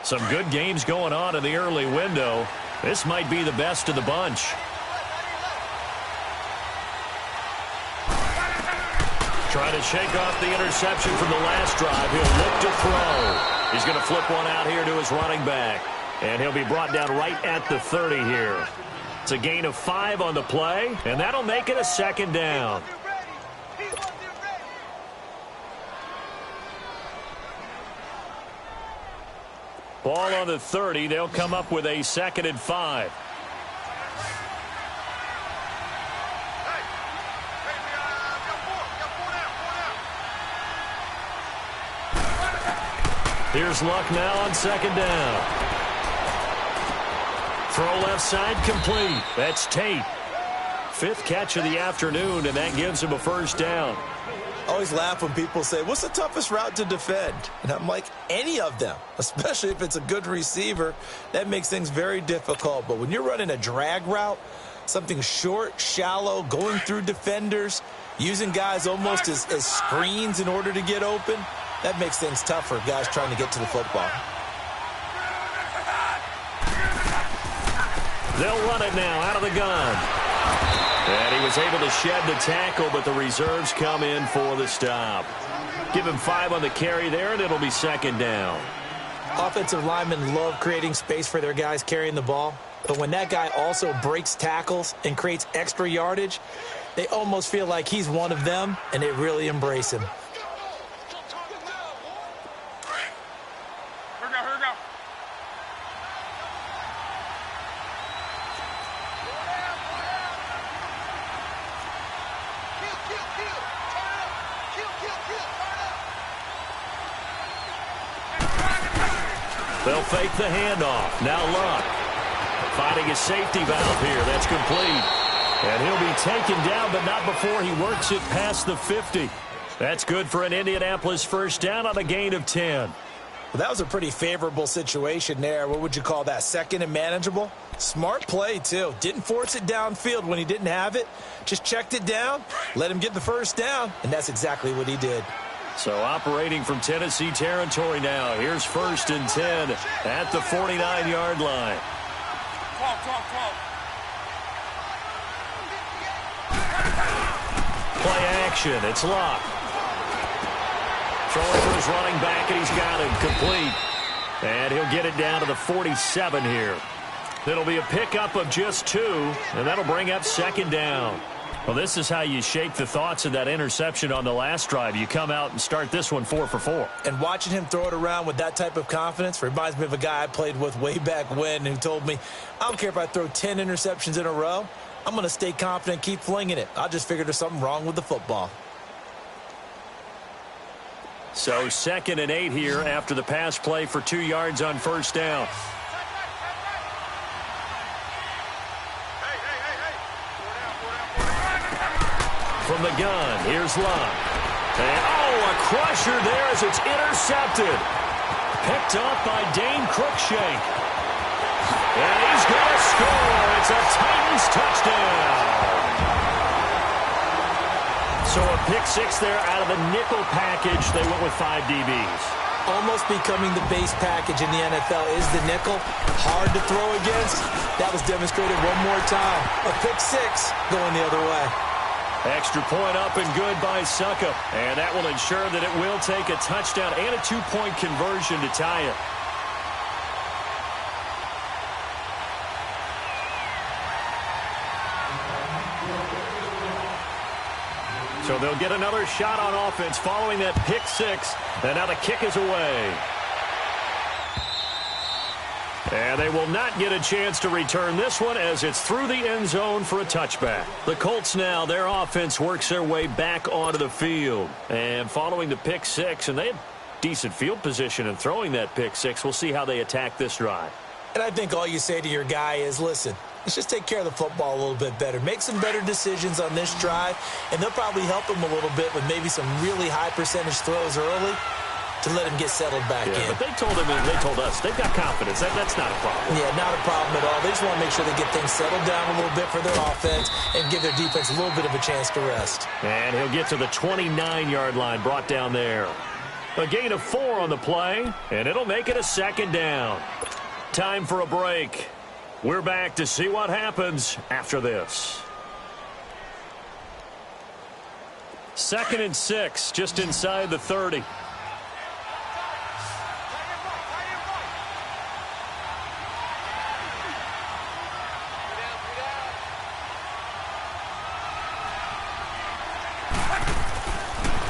Some good games going on in the early window. This might be the best of the bunch. Trying to shake off the interception from the last drive. He'll look to throw. He's going to flip one out here to his running back. And he'll be brought down right at the 30 here. It's a gain of 5 on the play, and that'll make it a second down. Ball on the 30. They'll come up with a second and 5. Here's Luck now on second down. Throw left side complete. That's Tate. 5th catch of the afternoon, and that gives him a first down. I always laugh when people say, what's the toughest route to defend? And I'm like, any of them, especially if it's a good receiver. That makes things very difficult. But when you're running a drag route, something short, shallow, going through defenders, using guys almost as screens in order to get open, that makes things tough for guys trying to get to the football. They'll run it now out of the gun. And he was able to shed the tackle, but the reserves come in for the stop. Give him 5 on the carry there, and it'll be second down. Offensive linemen love creating space for their guys carrying the ball. But when that guy also breaks tackles and creates extra yardage, they almost feel like he's one of them, and they really embrace him. They'll fake the handoff. Now Luck finding a safety valve here. That's complete. And he'll be taken down, but not before he works it past the 50. That's good for an Indianapolis first down on a gain of 10. Well, that was a pretty favorable situation there. What would you call that? Second and manageable? Smart play, too. Didn't force it downfield when he didn't have it. Just checked it down, let him get the first down, and that's exactly what he did. So operating from Tennessee territory now. Here's first and 10 at the 49-yard line. 12. Play action. It's Luck. Throwing for his running back, and he's got him complete. And he'll get it down to the 47 here. It'll be a pickup of just 2, and that'll bring up second down. Well, this is how you shake the thoughts of that interception on the last drive. You come out and start this one 4 for 4. And watching him throw it around with that type of confidence reminds me of a guy I played with way back when who told me, I don't care if I throw 10 interceptions in a row. I'm going to stay confident and keep flinging it. I just figured there's something wrong with the football. So 2nd and 8 here after the pass play for 2 yards on first down. From the gun, here's Luck. And, a crusher there as it's intercepted. Picked up by Dane Cruikshank. And he's going to score. It's a Titans touchdown. So a pick 6 there out of the nickel package. They went with 5 DBs. Almost becoming the base package in the NFL is the nickel. Hard to throw against. That was demonstrated one more time. A pick 6 going the other way. Extra point up and good by Suckup. And that will ensure that it will take a touchdown and a 2-point conversion to tie it. So they'll get another shot on offense following that pick 6. And now the kick is away. And they will not get a chance to return this one as it's through the end zone for a touchback. The Colts now, their offense works their way back onto the field. And following the pick 6, and they had decent field position in throwing that pick 6. We'll see how they attack this drive. And I think all you say to your guy is, listen, let's just take care of the football a little bit better. Make some better decisions on this drive, and they'll probably help him a little bit with maybe some really high percentage throws early to let him get settled back in. But they told him and they told us they've got confidence. That's not a problem. Yeah, not a problem at all. They just want to make sure they get things settled down a little bit for their offense and give their defense a little bit of a chance to rest. And he'll get to the 29-yard line, brought down there. A gain of 4 on the play, and it'll make it a second down. Time for a break. We're back to see what happens after this. 2nd and 6, just inside the 30.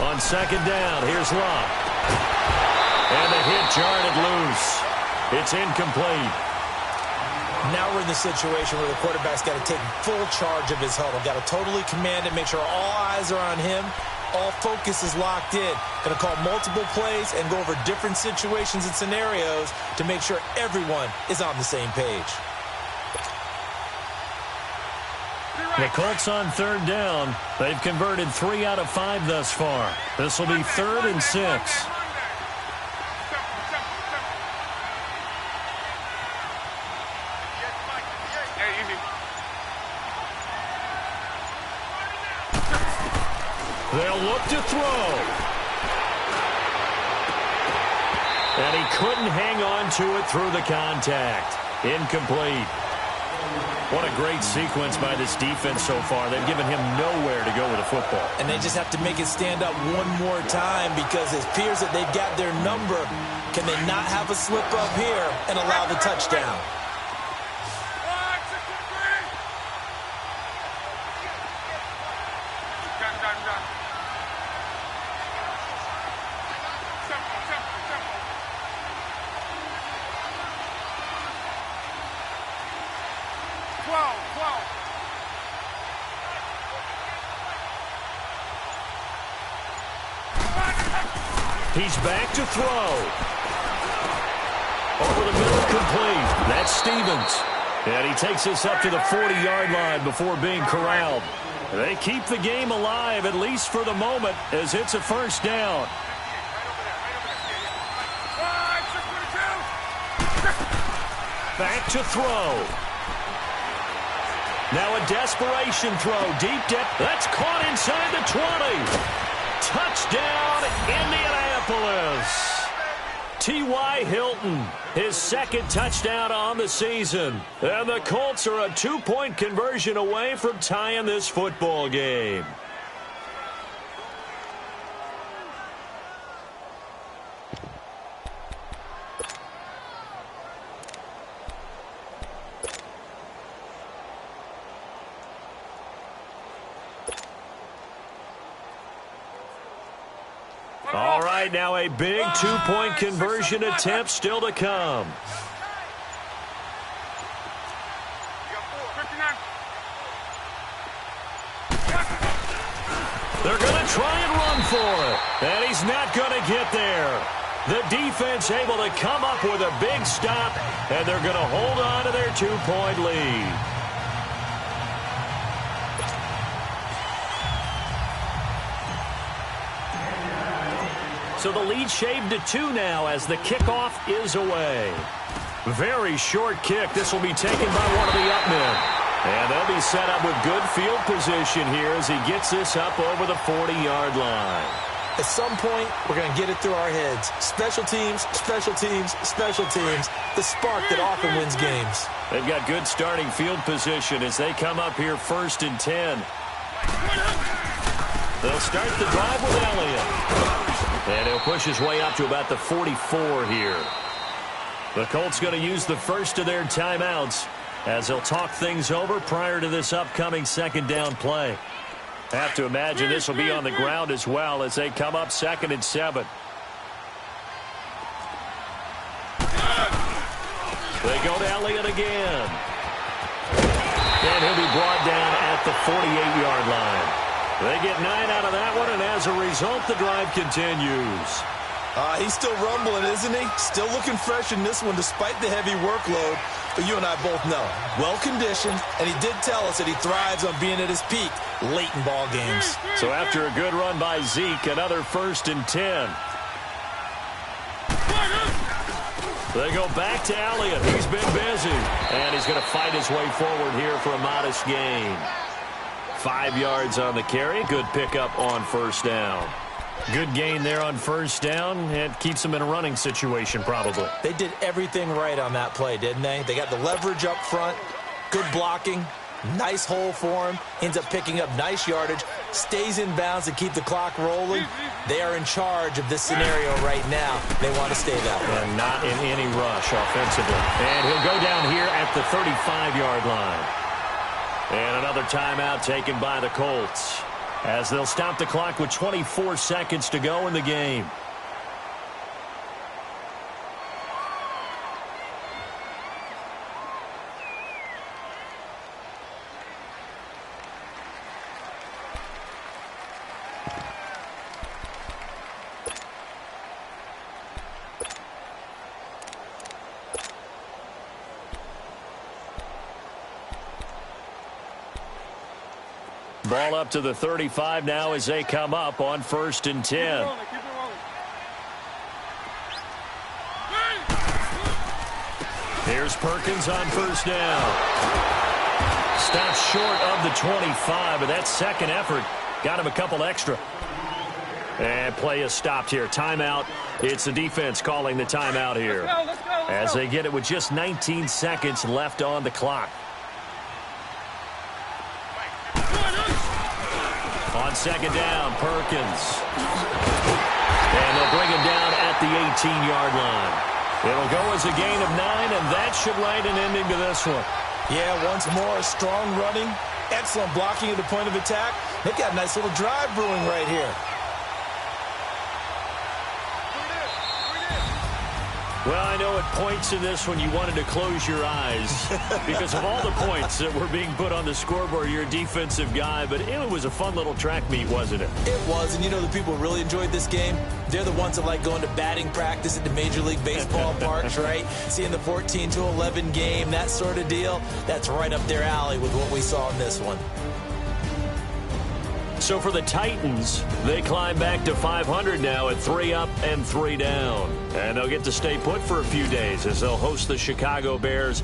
On second down, here's Luck. And the hit jarred it loose. It's incomplete. Now we're in the situation where the quarterback's got to take full charge of his huddle. Got to totally command it, make sure all eyes are on him. All focus is locked in. Going to call multiple plays and go over different situations and scenarios to make sure everyone is on the same page. The Colts on third down. They've converted 3 out of 5 thus far. This will be 3rd and 6. They'll look to throw. And he couldn't hang on to it through the contact. Incomplete. What a great sequence by this defense so far. They've given him nowhere to go with the football. And they just have to make it stand up one more time because it appears that they've got their number. Can they not have a slip up here and allow the touchdown? He's back to throw. Over the middle, complete. That's Stevens. And he takes this up to the 40-yard line before being corralled. They keep the game alive, at least for the moment, as it's a first down. Back to throw. Now a desperation throw. Deep depth. That's caught inside the 20. Touchdown, Indianapolis. T.Y. Hilton, his second touchdown on the season. And the Colts are a 2-point conversion away from tying this football game. All right, now a big 2-point conversion attempt still to come. They're going to try and run for it, and he's not going to get there. The defense able to come up with a big stop, and they're going to hold on to their 2-point lead. So the lead shaved to 2 now as the kickoff is away. Very short kick. This will be taken by one of the up men. And they'll be set up with good field position here as he gets this up over the 40-yard line. At some point, we're going to get it through our heads. Special teams, special teams, special teams. The spark that often wins games. They've got good starting field position as they come up here 1st and 10. They'll start the drive with Elliott. And he'll push his way up to about the 44 here. The Colts going to use the first of their timeouts as they'll talk things over prior to this upcoming second down play. Have to imagine this will be on the ground as well as they come up 2nd and 7. They go to Elliott again. And he'll be brought down at the 48-yard line. They get 9 out of that one, and as a result, the drive continues. He's still rumbling, isn't he? Still looking fresh in this one despite the heavy workload. But you and I both know, well-conditioned, and he did tell us that he thrives on being at his peak late in ball games. So after a good run by Zeke, another 1st and 10. They go back to Elliott. He's been busy, and he's going to fight his way forward here for a modest gain. 5 yards on the carry. Good pickup on 1st down. Good gain there on 1st down. It keeps them in a running situation probably. They did everything right on that play, didn't they? They got the leverage up front, good blocking, nice hole for him, ends up picking up nice yardage, stays in bounds to keep the clock rolling. They are in charge of this scenario right now. They want to stay that way. And not in any rush offensively. And he'll go down here at the 35-yard line. And another timeout taken by the Colts as they'll stop the clock with 24 seconds to go in the game. Ball up to the 35 now as they come up on 1st and 10. Here's Perkins on 1st down. Stops short of the 25, but that second effort got him a couple extra. And play is stopped here. Timeout. It's the defense calling the timeout here. As they get it with just 19 seconds left on the clock. on second down. Perkins. And they'll bring him down at the 18-yard line. It'll go as a gain of 9, and that should light an ending to this one. Yeah, once more, strong running, excellent blocking at the point of attack. They've got a nice little drive brewing right here. Well, I know at points in this one you wanted to close your eyes because of all the points that were being put on the scoreboard. You're a defensive guy, but it was a fun little track meet, wasn't it? It was, and you know the people who really enjoyed this game? They're the ones that like going to batting practice at the Major League Baseball parks, right? Seeing the 14-11 game, that sort of deal. That's right up their alley with what we saw in this one. So for the Titans, they climb back to 500 now at 3 up and 3 down. And they'll get to stay put for a few days as they'll host the Chicago Bears.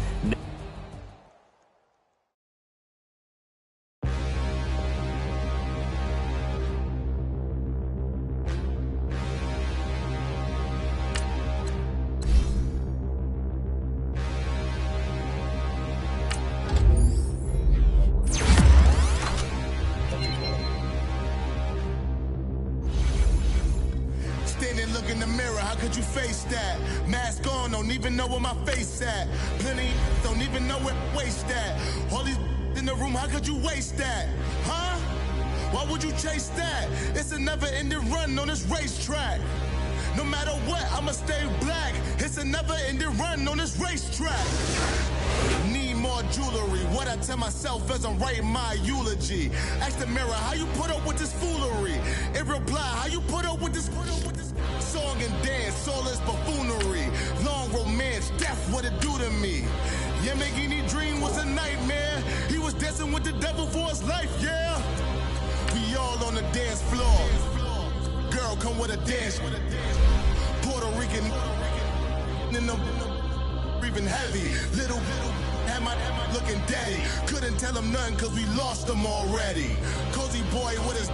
Look in the mirror, how could you face that? Mask on, don't even know where my face at. Plenty don't even know where waste at. All these in the room, how could you waste that? Huh? Why would you chase that? It's a never-ending run on this racetrack. No matter what, I'ma stay black. It's a never-ending run on this racetrack. Need more jewelry. What I tell myself as I'm writing my eulogy. Ask the mirror, how you put up with this foolery? It reply, how you put up with this song and dance, all this buffoonery. Long romance, death, what it do to me? Yeah, making me dream was a nightmare. He was dancing with the devil for his life, yeah. We all on the dance floor. Girl, come with a dance. Puerto Rican in the breathing heavy. Little had my looking daddy. Couldn't tell him nothing cause we lost him already. Cozy boy with his